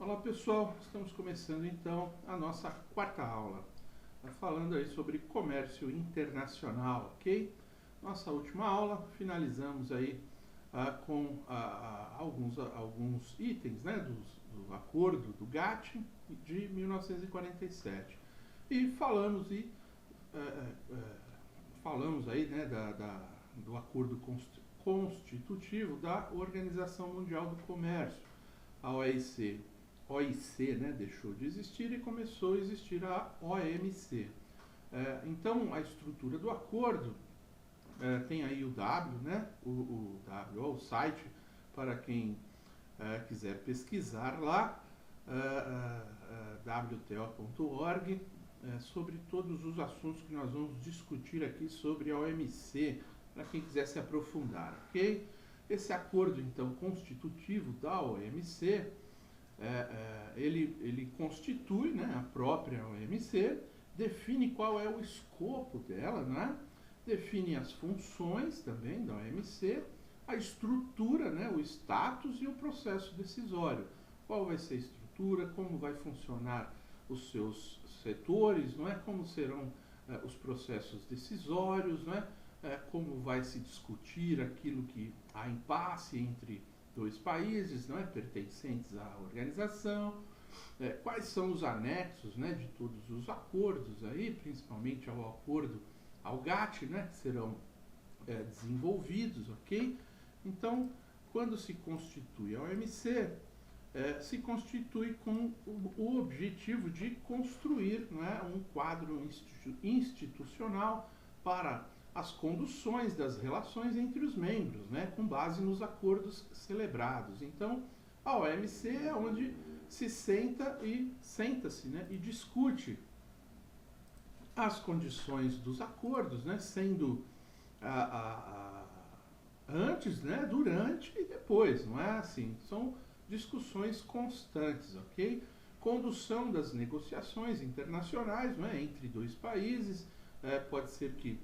Olá pessoal, estamos começando então a nossa quarta aula, falando aí sobre comércio internacional, ok? Nossa última aula, finalizamos aí com alguns itens, né, do acordo do GATT de 1947 e falamos aí, né, do acordo constitutivo da Organização Mundial do Comércio, a OIC, né, deixou de existir e começou a existir a OMC. Então, a estrutura do acordo tem aí o W, né, o W, o site, para quem quiser pesquisar lá, wto.org, sobre todos os assuntos que nós vamos discutir aqui sobre a OMC, para quem quiser se aprofundar, ok? Esse acordo, então, constitutivo da OMC, ele constitui, né, a própria OMC, define qual é o escopo dela, né, define as funções também da OMC, a estrutura, né, o status e o processo decisório. Qual vai ser a estrutura, como vai funcionar os seus setores, não é? Como serão os processos decisórios, não é? Como vai se discutir aquilo que há impasse entre dois países, não é, pertencentes à organização, quais são os anexos, né, de todos os acordos aí, principalmente ao acordo ao GATT, né, que serão desenvolvidos, ok? Então, quando se constitui a OMC, se constitui com o objetivo de construir, não é, um quadro institucional para as conduções das relações entre os membros, né, com base nos acordos celebrados. Então, a OMC é onde se senta-se, né, e discute as condições dos acordos, né, sendo antes, né, durante e depois, não é assim? São discussões constantes, ok? Condução das negociações internacionais, não é, entre dois países, pode ser que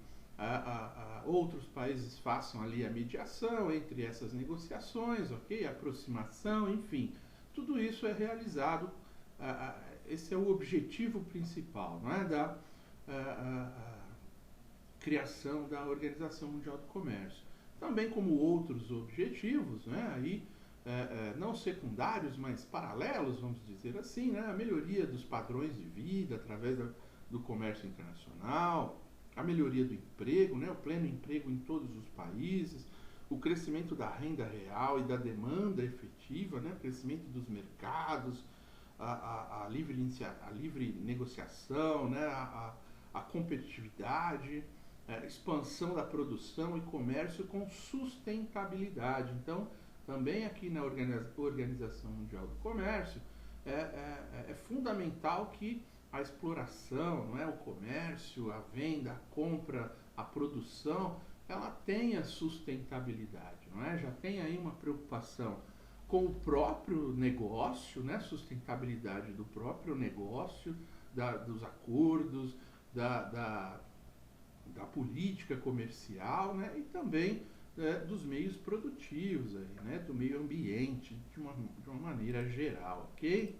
outros países façam ali a mediação entre essas negociações, ok? Aproximação, enfim, tudo isso é realizado, esse é o objetivo principal, não é? Da criação da Organização Mundial do Comércio. Também como outros objetivos, né? Aí, não secundários, mas paralelos, vamos dizer assim, né? A melhoria dos padrões de vida através do comércio internacional, a melhoria do emprego, né, o pleno emprego em todos os países, o crescimento da renda real e da demanda efetiva, né, o crescimento dos mercados, a livre negociação, né, a competitividade, a expansão da produção e comércio com sustentabilidade. Então, também aqui na Organização Mundial do Comércio, é fundamental que a exploração, não é, o comércio, a venda, a compra, a produção, ela tenha sustentabilidade, não é? Já tem aí uma preocupação com o próprio negócio, né? Sustentabilidade do próprio negócio, dos acordos, da política comercial, né? E também dos meios produtivos, aí, né? Do meio ambiente, de uma maneira geral, ok?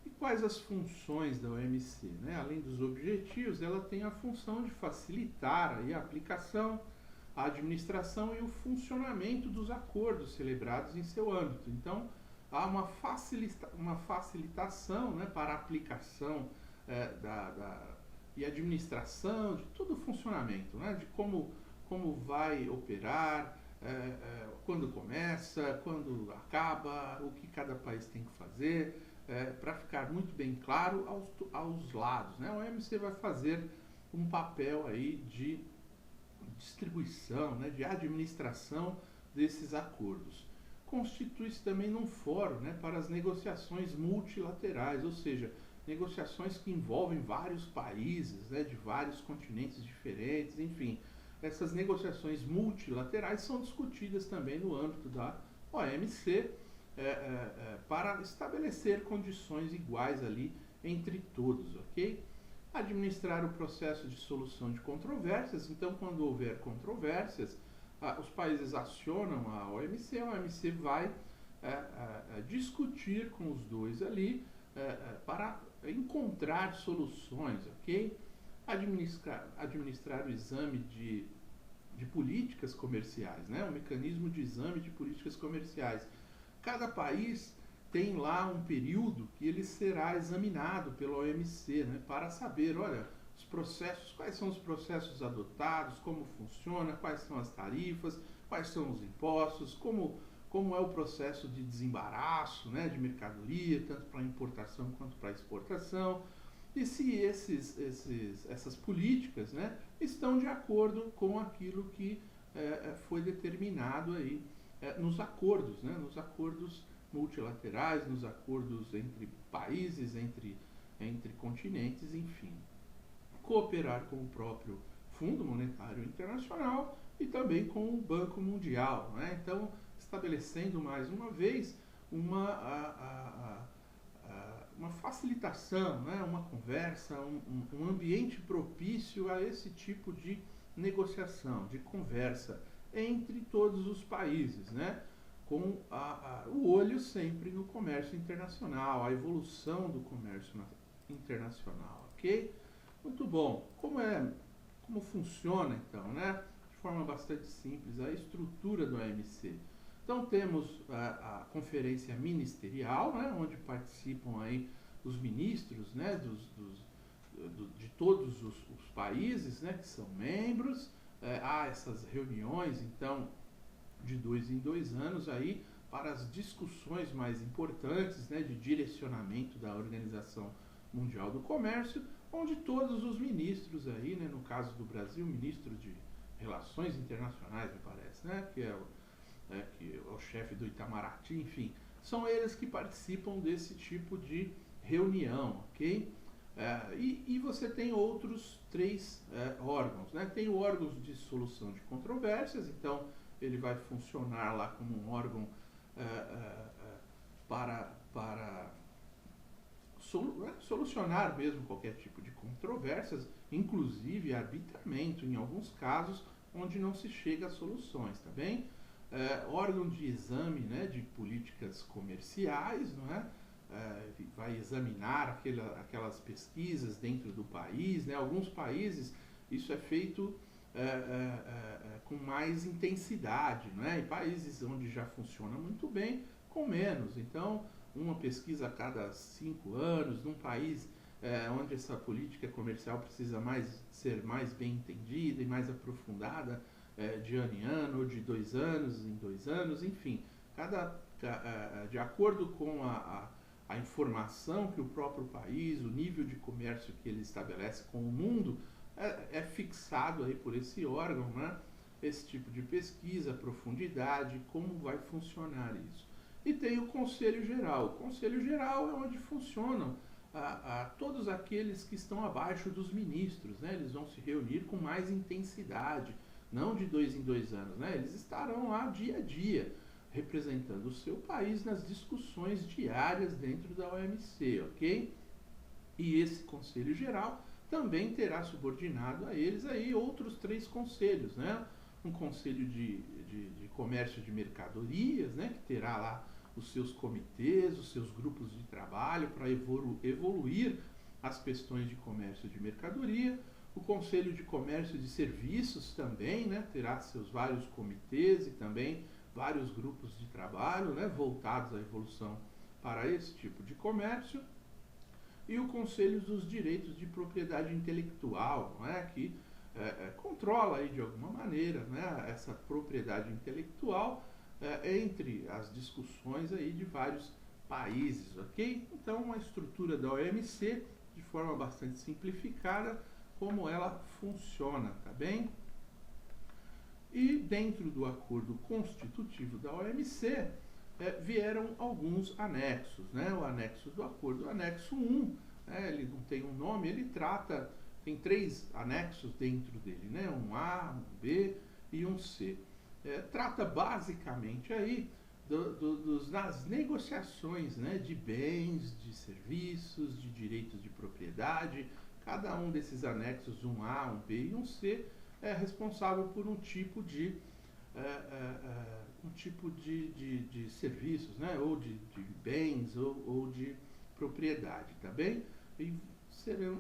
E quais as funções da OMC, né? Além dos objetivos, ela tem a função de facilitar aí a aplicação, a administração e o funcionamento dos acordos celebrados em seu âmbito. Então, há uma facilitação, né, para a aplicação e administração de todo o funcionamento, né, de como vai operar, quando começa, quando acaba, o que cada país tem que fazer, para ficar muito bem claro aos lados, né? A OMC vai fazer um papel aí de distribuição, né, de administração desses acordos. Constitui-se também num fórum, né, para as negociações multilaterais, ou seja, negociações que envolvem vários países, né, de vários continentes diferentes, enfim. Essas negociações multilaterais são discutidas também no âmbito da OMC, para estabelecer condições iguais ali entre todos, ok? Administrar o processo de solução de controvérsias. Então, quando houver controvérsias, os países acionam a OMC vai discutir com os dois ali para encontrar soluções, ok? Administrar o exame de políticas comerciais, né? Um mecanismo de exame de políticas comerciais. Cada país tem lá um período que ele será examinado pela OMC, né? Para saber, olha, os processos, quais são os processos adotados, como funciona, quais são as tarifas, quais são os impostos, como é o processo de desembaraço, né, de mercadoria, tanto para importação quanto para exportação, e se essas políticas, né, estão de acordo com aquilo que foi determinado aí nos acordos, né, nos acordos multilaterais, nos acordos entre países, entre continentes, enfim. Cooperar com o próprio Fundo Monetário Internacional e também com o Banco Mundial, né? Então, estabelecendo mais uma vez uma facilitação, né? Uma conversa, um ambiente propício a esse tipo de negociação, de conversa entre todos os países, né? Com o olho sempre no comércio internacional, a evolução do comércio internacional, ok? Muito bom. Como funciona então, né? De forma bastante simples, a estrutura do OMC. Então temos a conferência ministerial, né? Onde participam aí os ministros, né? De todos os países, né? Que são membros. Há essas reuniões, então, de 2 em 2 anos aí para as discussões mais importantes, né? De direcionamento da Organização Mundial do Comércio, onde todos os ministros aí, né, no caso do Brasil, ministro de Relações Internacionais, me parece, né, que é o chefe do Itamaraty, enfim, são eles que participam desse tipo de reunião, ok? E você tem outros 3 órgãos, né? Tem o órgão de solução de controvérsias, então ele vai funcionar lá como um órgão para solucionar mesmo qualquer tipo de controvérsias, inclusive arbitramento em alguns casos onde não se chega a soluções, tá bem? Órgão de exame, né, de políticas comerciais, não é? Vai examinar aquelas pesquisas dentro do país, né? Alguns países isso é feito com mais intensidade, não é? Em países onde já funciona muito bem, com menos. Então, uma pesquisa a cada 5 anos, num país onde essa política comercial precisa ser mais bem entendida e mais aprofundada de ano em ano, ou de 2 anos em 2 anos, enfim, de acordo com a informação que o próprio país, o nível de comércio que ele estabelece com o mundo, é fixado aí por esse órgão, né? Esse tipo de pesquisa, profundidade, como vai funcionar isso. E tem o Conselho Geral. O Conselho Geral é onde funcionam todos aqueles que estão abaixo dos ministros, né? Eles vão se reunir com mais intensidade, não de 2 em 2 anos, né? Eles estarão lá dia a dia, representando o seu país nas discussões diárias dentro da OMC, ok? E esse Conselho Geral também terá subordinado a eles aí outros 3 conselhos, né? Um Conselho de Comércio de Mercadorias, né? Que terá lá os seus comitês, os seus grupos de trabalho para evoluir as questões de comércio de mercadoria. O Conselho de Comércio de Serviços também, né, terá seus vários comitês e também vários grupos de trabalho, né, voltados à evolução para esse tipo de comércio. E o Conselho dos Direitos de Propriedade Intelectual, não é, que controla aí de alguma maneira, né, essa propriedade intelectual entre as discussões aí de vários países, ok? Então, uma estrutura da OMC, de forma bastante simplificada, como ela funciona, tá bem? E dentro do acordo constitutivo da OMC, vieram alguns anexos, né? O anexo do acordo, o anexo 1, ele não tem um nome, ele tem 3 anexos dentro dele, né? Um A, um B e um C. Trata basicamente aí das negociações, né, de bens, de serviços, de direitos de propriedade. Cada um desses anexos, um A, um B e um C, é responsável por um tipo de um tipo de serviços, né? Ou de bens ou de propriedade, tá bem? E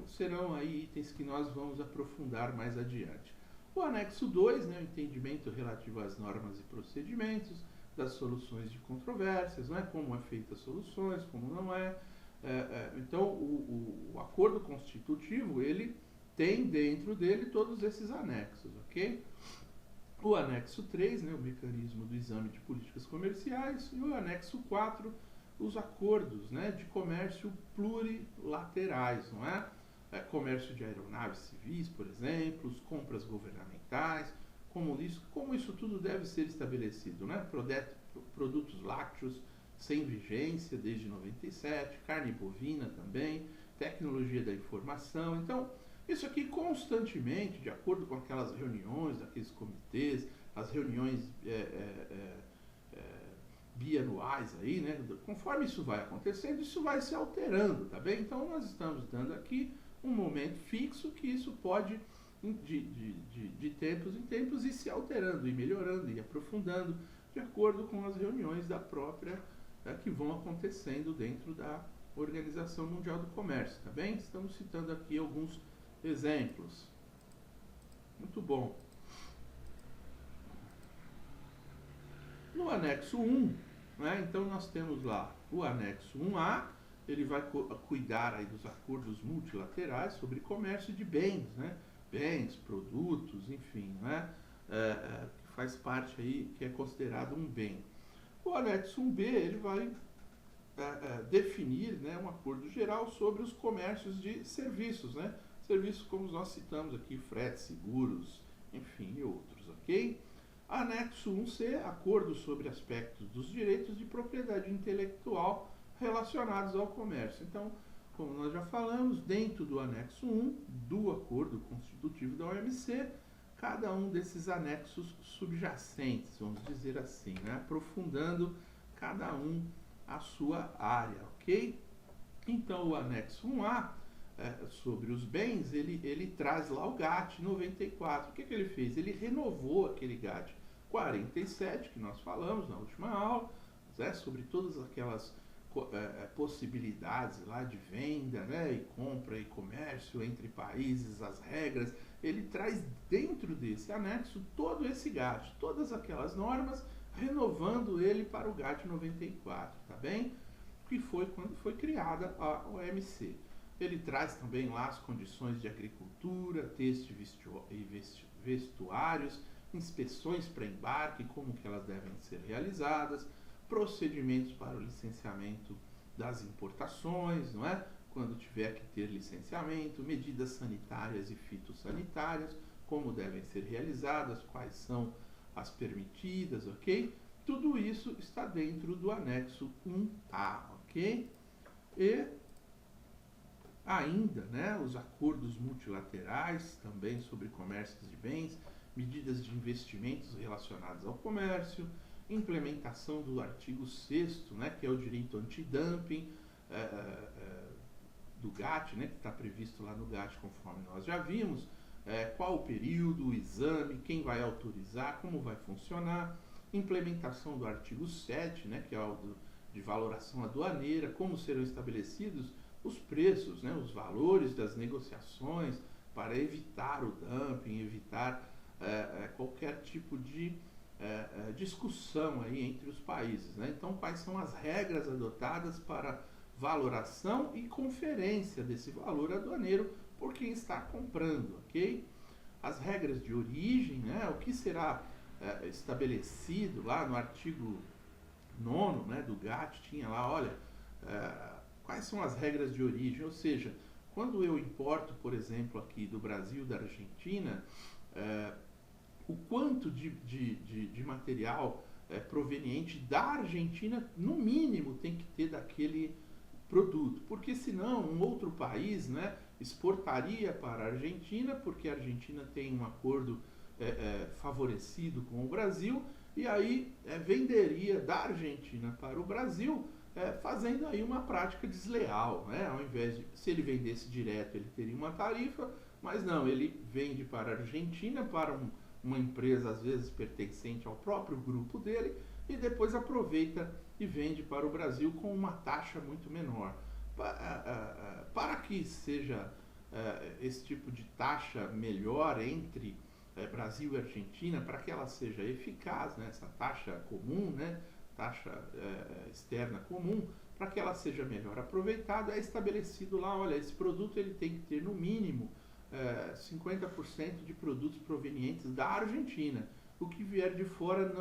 serão aí itens que nós vamos aprofundar mais adiante. O anexo 2, né, o entendimento relativo às normas e procedimentos, das soluções de controvérsias, né, como é feita as soluções, como não é. Então, o acordo constitutivo, ele tem dentro dele todos esses anexos, ok? O anexo 3, né, o mecanismo do exame de políticas comerciais, e o anexo 4, os acordos, né, de comércio plurilaterais, não é? Comércio de aeronaves civis, por exemplo, as compras governamentais, como isso tudo deve ser estabelecido, né? Produtos lácteos sem vigência desde 97, carne bovina também, tecnologia da informação. Então, isso aqui constantemente, de acordo com aquelas reuniões, daqueles comitês, as reuniões bianuais aí, né? Conforme isso vai acontecendo, isso vai se alterando, tá bem? Então, nós estamos dando aqui um momento fixo que isso pode, de tempos em tempos, ir se alterando, e melhorando, e aprofundando, de acordo com as reuniões da própria, que vão acontecendo dentro da Organização Mundial do Comércio, tá bem? Estamos citando aqui alguns exemplos. Muito bom. No anexo 1, né, então nós temos lá o anexo 1A, ele vai cuidar aí dos acordos multilaterais sobre comércio de bens, né? Bens, produtos, enfim, né? Que faz parte aí, que é considerado um bem. O anexo 1B, ele vai definir, né, um acordo geral sobre os comércios de serviços, né? Serviços como nós citamos aqui, frete, seguros, enfim, e outros, ok? Anexo 1C, acordo sobre aspectos dos direitos de propriedade intelectual relacionados ao comércio. Então, como nós já falamos, dentro do anexo 1 do acordo constitutivo da OMC, cada um desses anexos subjacentes, vamos dizer assim, né? Aprofundando cada um a sua área, ok? Então, o anexo 1A, sobre os bens, ele traz lá o GATT 94. O que ele fez? Ele renovou aquele GATT 47, que nós falamos na última aula, sobre todas aquelas possibilidades lá de venda, né, e compra e comércio entre países, as regras. Ele traz dentro desse anexo todo esse GATT, todas aquelas normas, renovando ele para o GATT 94, tá bem? Que foi quando foi criada a OMC. Ele traz também lá as condições de agricultura, têxtil e vestuários, inspeções para embarque, como que elas devem ser realizadas, procedimentos para o licenciamento das importações, não é? Quando tiver que ter licenciamento, medidas sanitárias e fitossanitárias, como devem ser realizadas, quais são as permitidas, ok? Tudo isso está dentro do anexo 1A, ok? E ainda, né, os acordos multilaterais, também sobre comércio de bens, medidas de investimentos relacionados ao comércio, implementação do artigo 6º, né, que é o direito antidumping do GATT, né, que está previsto lá no GATT, conforme nós já vimos, qual o período, o exame, quem vai autorizar, como vai funcionar, implementação do artigo 7, né, que é o de valoração aduaneira, como serão estabelecidos os preços, né, os valores das negociações para evitar o dumping, evitar qualquer tipo de discussão aí entre os países, né? Então, quais são as regras adotadas para valoração e conferência desse valor aduaneiro por quem está comprando, ok? As regras de origem, né? O que será estabelecido lá no artigo 9º, né, do GATT, tinha lá, olha, quais são as regras de origem, ou seja, quando eu importo, por exemplo, aqui do Brasil, da Argentina, o quanto de material proveniente da Argentina, no mínimo, tem que ter daquele produto, porque senão um outro país, né, exportaria para a Argentina, porque a Argentina tem um acordo favorecido com o Brasil, e aí venderia da Argentina para o Brasil, fazendo aí uma prática desleal, né? Ao invés de, se ele vendesse direto, ele teria uma tarifa, mas não, ele vende para a Argentina, para uma empresa às vezes pertencente ao próprio grupo dele, e depois aproveita e vende para o Brasil com uma taxa muito menor. Para que seja esse tipo de taxa melhor entre Brasil e Argentina, para que ela seja eficaz, né, essa taxa comum, né, taxa externa comum, para que ela seja melhor aproveitada, é estabelecido lá, olha, esse produto ele tem que ter no mínimo 50% de produtos provenientes da Argentina. O que vier de fora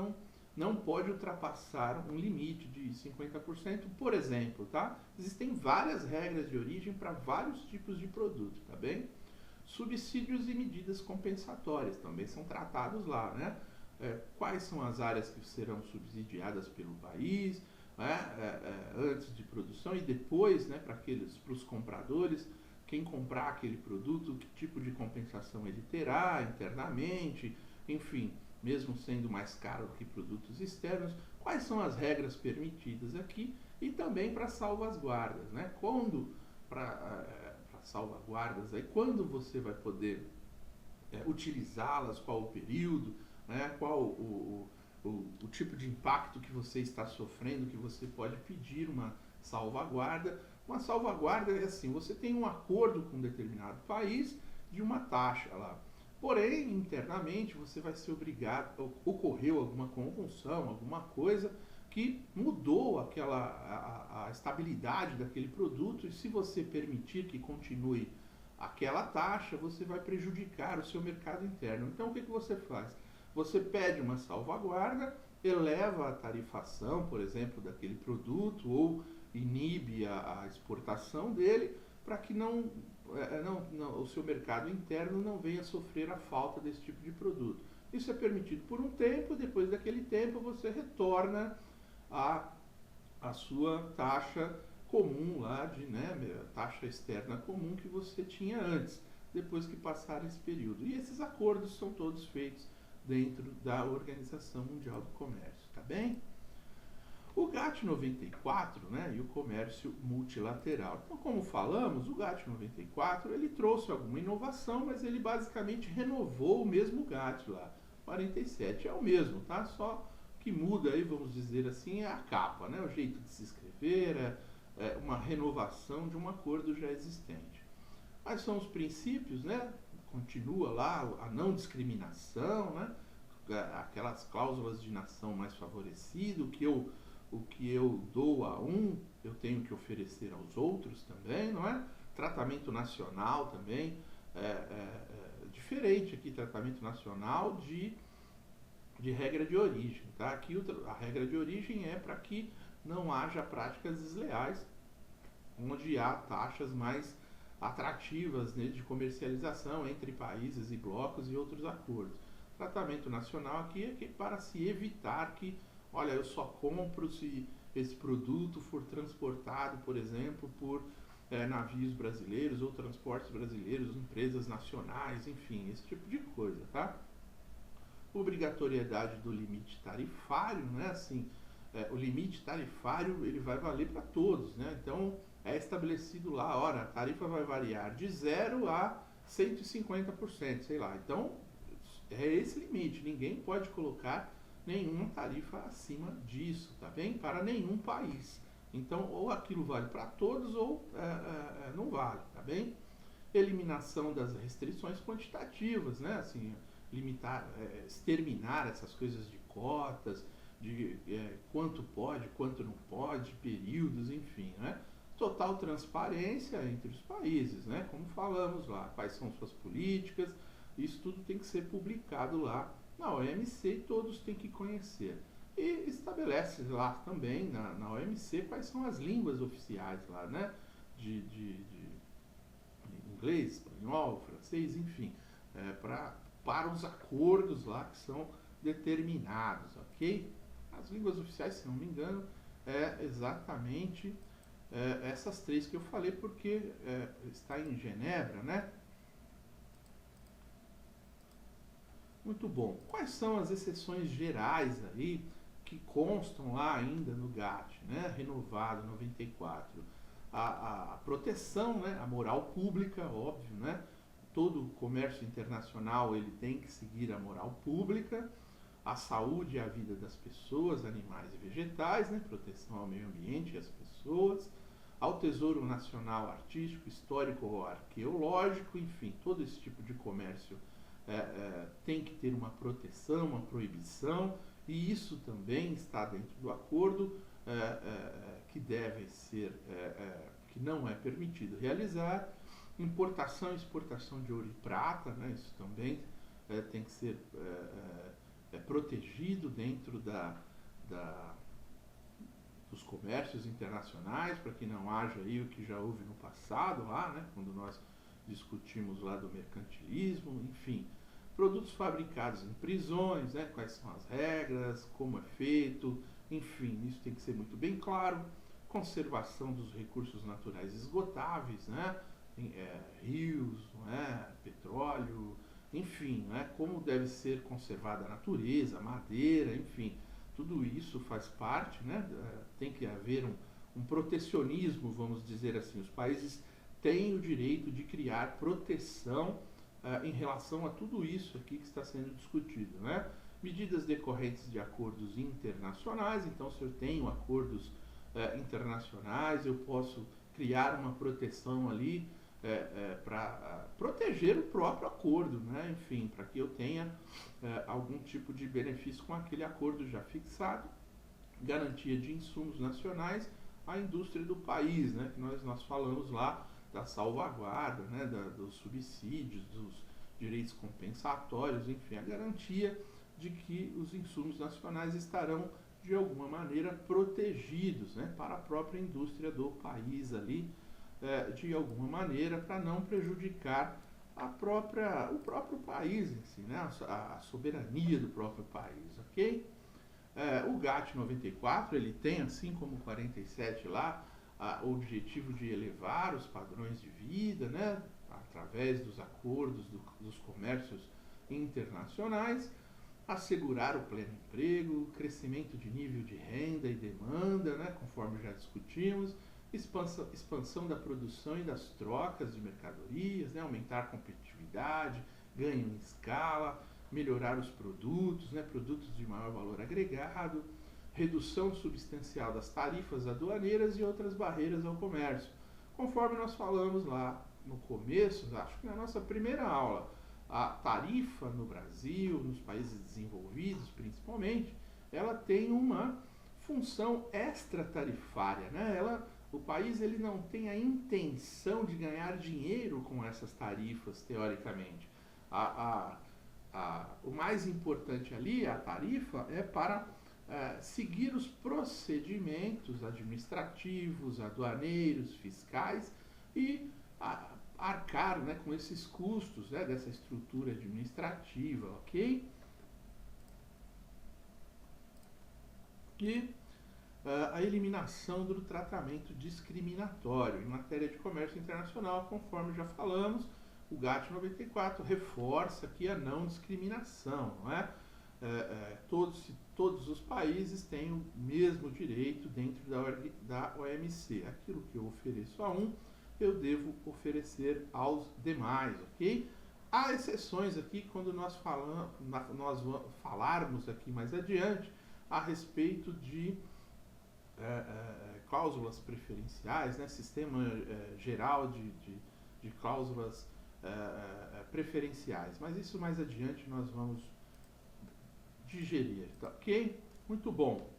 não pode ultrapassar um limite de 50%, por exemplo, tá? Existem várias regras de origem para vários tipos de produto, tá bem? Subsídios e medidas compensatórias também são tratados lá, né? Quais são as áreas que serão subsidiadas pelo país, né? Antes de produção e depois, né, para os compradores, quem comprar aquele produto, que tipo de compensação ele terá internamente, enfim, mesmo sendo mais caro do que produtos externos, quais são as regras permitidas aqui e também para salvaguardas, né? Para salvaguardas, aí, quando você vai poder utilizá-las, qual o período, né? Qual o tipo de impacto que você está sofrendo, que você pode pedir uma salvaguarda. Uma salvaguarda é assim, você tem um acordo com um determinado país de uma taxa lá. Porém, internamente, você vai ser obrigado, ocorreu alguma convulsão, alguma coisa que mudou a estabilidade daquele produto, e se você permitir que continue aquela taxa, você vai prejudicar o seu mercado interno. Então, o que você faz? Você pede uma salvaguarda, eleva a tarifação, por exemplo, daquele produto, ou inibe a exportação dele, para que o seu mercado interno não venha sofrer a falta desse tipo de produto. Isso é permitido por um tempo, depois daquele tempo você retorna a sua taxa comum lá, taxa externa comum que você tinha antes, depois que passar esse período. E esses acordos são todos feitos dentro da Organização Mundial do Comércio, tá bem? O GATT 94, né, e o comércio multilateral. Então, como falamos, o GATT 94 ele trouxe alguma inovação, mas ele basicamente renovou o mesmo GATT lá. 47 é o mesmo, tá? Só que muda aí, vamos dizer assim, é a capa, né? O jeito de se escrever, é uma renovação de um acordo já existente. Quais são os princípios, né? Continua lá a não discriminação, né? Aquelas cláusulas de nação mais favorecido, o que eu dou a um, eu tenho que oferecer aos outros também, não é? Tratamento nacional também, diferente aqui, tratamento nacional de regra de origem, tá? Aqui a regra de origem é para que não haja práticas desleais, onde há taxas mais atrativas, né, de comercialização entre países e blocos e outros acordos. Tratamento nacional aqui é para se evitar que, olha, eu só compro se esse produto for transportado, por exemplo, por navios brasileiros ou transportes brasileiros, empresas nacionais, enfim, esse tipo de coisa, tá? Obrigatoriedade do limite tarifário, né? Assim, o limite tarifário ele vai valer para todos, né? Então é estabelecido lá, ora, a tarifa vai variar de 0 a 150%, sei lá. Então é esse limite, ninguém pode colocar nenhuma tarifa acima disso, tá bem? Para nenhum país. Então, ou aquilo vale para todos ou não vale, tá bem? Eliminação das restrições quantitativas, né? Assim, limitar, exterminar essas coisas de cotas, de quanto pode, quanto não pode, períodos, enfim, né? Total transparência entre os países, né? Como falamos lá, quais são suas políticas, isso tudo tem que ser publicado lá na OMC e todos têm que conhecer. E estabelece lá também na OMC quais são as línguas oficiais lá, né? De inglês, espanhol, francês, enfim, para os acordos lá que são determinados, ok? As línguas oficiais, se não me engano, exatamente essas três que eu falei, porque está em Genebra, né? Muito bom. Quais são as exceções gerais aí que constam lá ainda no GATT, né? Renovado 94? A proteção, né? A moral pública, óbvio, né? Todo comércio internacional ele tem que seguir a moral pública. à saúde e à vida das pessoas, animais e vegetais, né, proteção ao meio ambiente e às pessoas, ao tesouro nacional, artístico, histórico ou arqueológico, enfim, todo esse tipo de comércio tem que ter uma proteção, uma proibição, e isso também está dentro do acordo que deve ser, que não é permitido realizar. Importação e exportação de ouro e prata, né, isso também tem que ser protegido dentro dos comércios internacionais, para que não haja aí o que já houve no passado lá, né, quando nós discutimos lá do mercantilismo, enfim. Produtos fabricados em prisões, né, quais são as regras, como é feito, enfim, isso tem que ser muito bem claro. Conservação dos recursos naturais esgotáveis, né, rios, petróleo, enfim, como deve ser conservada a natureza, a madeira, enfim, tudo isso faz parte, né, tem que haver um protecionismo, vamos dizer assim. Os países têm o direito de criar proteção em relação a tudo isso aqui que está sendo discutido, né? Medidas decorrentes de acordos internacionais. Então, se eu tenho acordos internacionais, eu posso criar uma proteção ali para proteger o próprio acordo, né? Enfim, para que eu tenha algum tipo de benefício com aquele acordo já fixado. Garantia de insumos nacionais à indústria do país, né? Que nós falamos lá da salvaguarda, né? Dos subsídios, dos direitos compensatórios, enfim, a garantia de que os insumos nacionais estarão de alguma maneira protegidos, né? Para a própria indústria do país ali, de alguma maneira, para não prejudicar o próprio país em si, né? A soberania do próprio país, ok? O GATT 94, ele tem, assim como o 47 lá, o objetivo de elevar os padrões de vida, né? Através dos acordos dos comércios internacionais, assegurar o pleno emprego, crescimento de nível de renda e demanda, né, conforme já discutimos, expansão da produção e das trocas de mercadorias, né, aumentar a competitividade, ganho em escala, melhorar os produtos, né, produtos de maior valor agregado, redução substancial das tarifas aduaneiras e outras barreiras ao comércio, conforme nós falamos lá no começo, acho que na nossa primeira aula. A tarifa no Brasil, nos países desenvolvidos principalmente, ela tem uma função extratarifária, né? O país ele não tem a intenção de ganhar dinheiro com essas tarifas, teoricamente. O mais importante ali, a tarifa, é para seguir os procedimentos administrativos, aduaneiros, fiscais e arcar, né, com esses custos, né, dessa estrutura administrativa, ok? E a eliminação do tratamento discriminatório em matéria de comércio internacional, conforme já falamos, o GATT 94 reforça aqui a não discriminação, não é? Todos os países têm o mesmo direito dentro da OMC. Aquilo que eu ofereço a um, eu devo oferecer aos demais, ok? Há exceções aqui quando nós falarmos aqui mais adiante a respeito de cláusulas preferenciais, né? Sistema geral de cláusulas preferenciais, mas isso mais adiante nós vamos digerir, tá ok? Muito bom.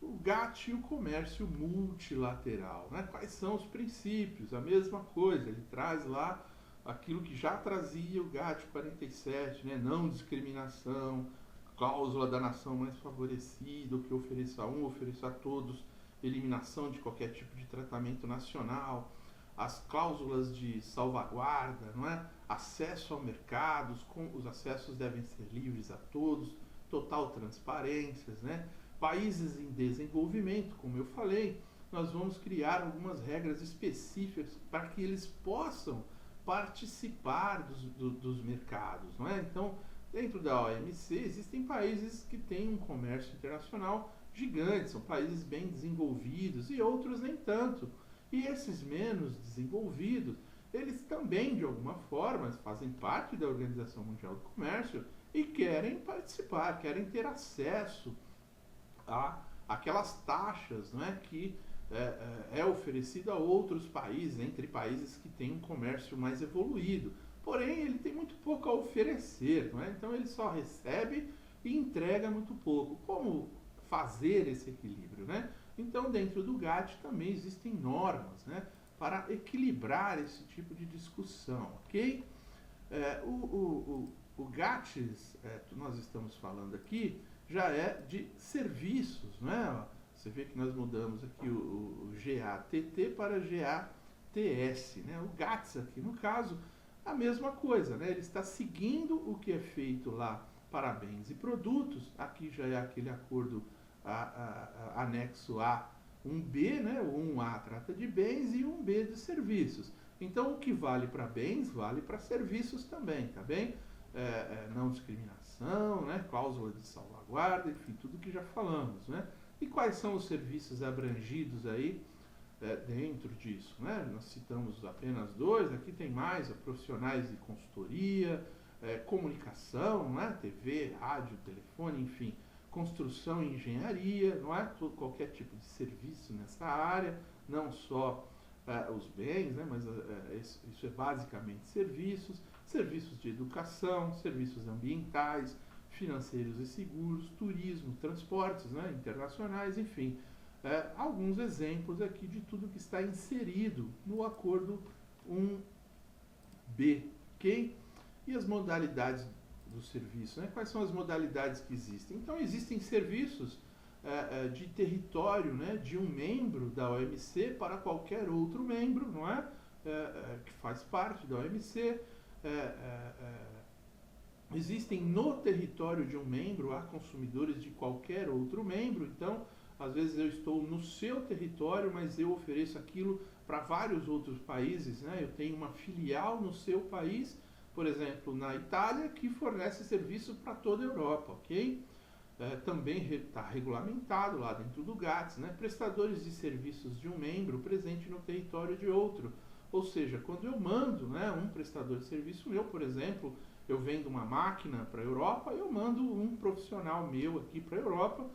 O GATT e o comércio multilateral, né? Quais são os princípios? A mesma coisa, ele traz lá aquilo que já trazia o GATT 47, né? Não discriminação, cláusula da nação mais favorecida, o que ofereça a um, ofereça a todos, eliminação de qualquer tipo de tratamento nacional, as cláusulas de salvaguarda, não é? Acesso ao mercado, os acessos devem ser livres a todos, total transparência, né? Países em desenvolvimento, como eu falei, nós vamos criar algumas regras específicas para que eles possam participar dos mercados, não é? Então, dentro da OMC, existem países que têm um comércio internacional gigante, são países bem desenvolvidos e outros nem tanto. E esses menos desenvolvidos, eles também, de alguma forma, fazem parte da Organização Mundial do Comércio e querem participar, querem ter acesso a aquelas taxas, né, que é oferecido a outros países, entre países que têm um comércio mais evoluído. Porém, ele tem muito pouco a oferecer, não é? Então ele só recebe e entrega muito pouco. Como fazer esse equilíbrio, né? Então, dentro do GATT também existem normas, né, para equilibrar esse tipo de discussão, ok? O GATT, nós estamos falando aqui, já é de serviços, né? Você vê que nós mudamos aqui o GATT para GATS, né? O GATS aqui, no caso, a mesma coisa, né? Ele está seguindo o que é feito lá para bens e produtos. Aqui já é aquele acordo anexo A 1B, né? O 1A trata de bens e 1B de serviços. Então, o que vale para bens, vale para serviços também, tá bem? Não discriminação, né? Cláusula de salvaguarda, enfim, tudo que já falamos, né? E quais são os serviços abrangidos aí dentro disso, né? Nós citamos apenas dois, aqui tem mais, profissionais de consultoria, comunicação, né? TV, rádio, telefone, enfim, construção e engenharia, não é? Qualquer tipo de serviço nessa área, não só os bens, né? Mas isso é basicamente serviços de educação, serviços ambientais, financeiros e seguros, turismo, transportes, né, internacionais, enfim. Alguns exemplos aqui de tudo que está inserido no acordo 1B, ok? E as modalidades do serviço, né? Quais são as modalidades que existem? Então, existem serviços de território, né, de um membro da OMC para qualquer outro membro, não é? Que faz parte da OMC. Existem no território de um membro, há consumidores de qualquer outro membro, então, às vezes eu estou no seu território, mas eu ofereço aquilo para vários outros países, né? Eu tenho uma filial no seu país, por exemplo, na Itália, que fornece serviço para toda a Europa, ok? Também está regulamentado lá dentro do GATS, né? Prestadores de serviços de um membro presente no território de outro. Ou seja, quando eu mando, né, um prestador de serviço meu, por exemplo, eu vendo uma máquina para a Europa, eu mando um profissional meu aqui para a Europa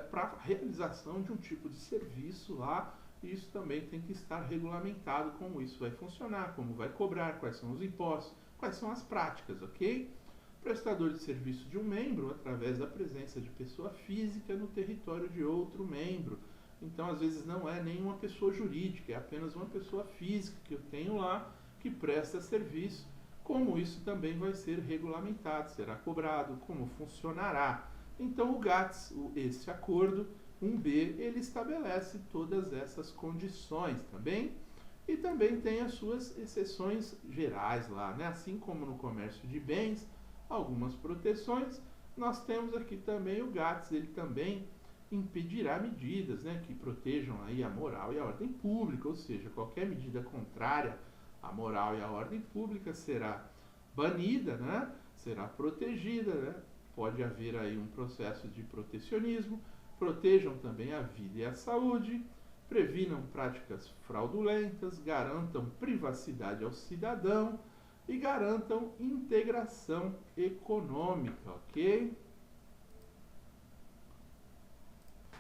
para a realização de um tipo de serviço lá. E isso também tem que estar regulamentado, como isso vai funcionar, como vai cobrar, quais são os impostos, quais são as práticas, ok? Prestador de serviço de um membro através da presença de pessoa física no território de outro membro. Então, às vezes, não é nenhuma pessoa jurídica, é apenas uma pessoa física que eu tenho lá que presta serviço. Como isso também vai ser regulamentado, será cobrado, como funcionará. Então, o GATS, esse acordo 1B, ele estabelece todas essas condições, tá bem? E também tem as suas exceções gerais lá, né? Assim como no comércio de bens, algumas proteções, nós temos aqui também o GATS, ele também impedirá medidas, né, que protejam aí a moral e a ordem pública, ou seja, qualquer medida contrária à moral e à ordem pública será banida, né, será protegida, né, pode haver aí um processo de protecionismo, protejam também a vida e a saúde, previnam práticas fraudulentas, garantam privacidade ao cidadão e garantam integração econômica, ok?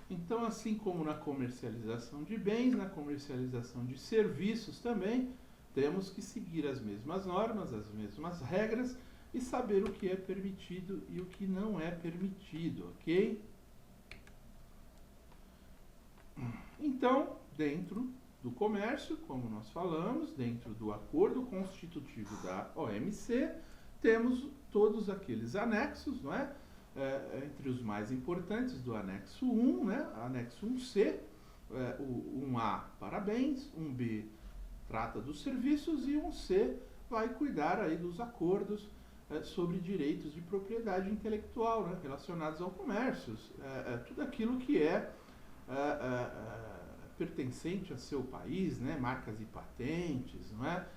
Então, assim como na comercialização de bens, na comercialização de serviços também, temos que seguir as mesmas normas, as mesmas regras e saber o que é permitido e o que não é permitido, ok? Então, dentro do comércio, como nós falamos, dentro do acordo constitutivo da OMC, temos todos aqueles anexos, não é? Entre os mais importantes do anexo 1, né? Anexo 1C, o 1A para bens, 1B trata dos serviços e 1C vai cuidar aí dos acordos sobre direitos de propriedade intelectual, né? Relacionados ao comércio, tudo aquilo que é pertencente a seu país, né? Marcas e patentes, não é?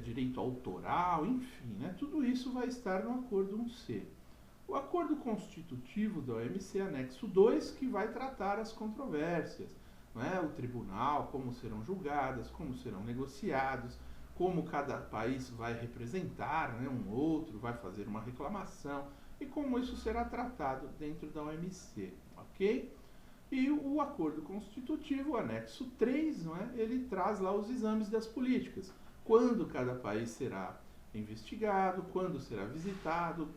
Direito autoral, enfim, né? Tudo isso vai estar no acordo 1C. O acordo constitutivo da OMC, anexo 2, que vai tratar as controvérsias, não é? O tribunal, como serão julgadas, como serão negociados, como cada país vai representar, né, um outro, vai fazer uma reclamação, e como isso será tratado dentro da OMC, ok? E o acordo constitutivo, o anexo 3, não é? Ele traz lá os exames das políticas. Quando cada país será investigado, quando será visitado,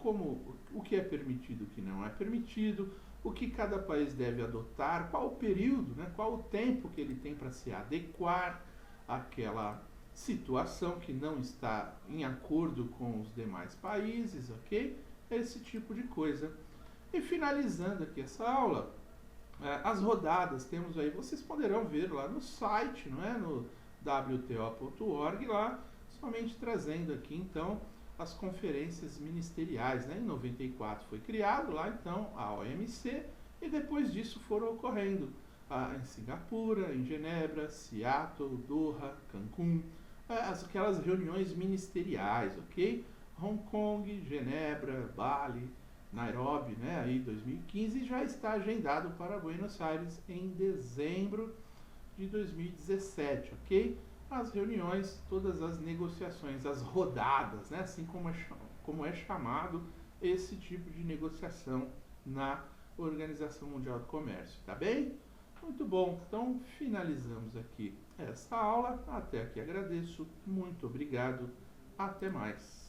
o que é permitido, o que não é permitido, o que cada país deve adotar, qual o período, né? Qual o tempo que ele tem para se adequar àquela situação que não está em acordo com os demais países, ok? Esse tipo de coisa. E finalizando aqui essa aula, as rodadas temos aí, vocês poderão ver lá no site, não é? No wto.org lá, somente trazendo aqui então as conferências ministeriais, né? Em 94 foi criado lá então a OMC e depois disso foram ocorrendo em Singapura, em Genebra, Seattle, Doha, Cancún, aquelas reuniões ministeriais, ok? Hong Kong, Genebra, Bali, Nairobi, né, aí 2015, já está agendado para Buenos Aires em dezembro de 2017, ok? As reuniões, todas as negociações, as rodadas, né, assim como é chamado esse tipo de negociação na Organização Mundial do Comércio, tá bem? Muito bom, então finalizamos aqui esta aula, até aqui agradeço, muito obrigado, até mais.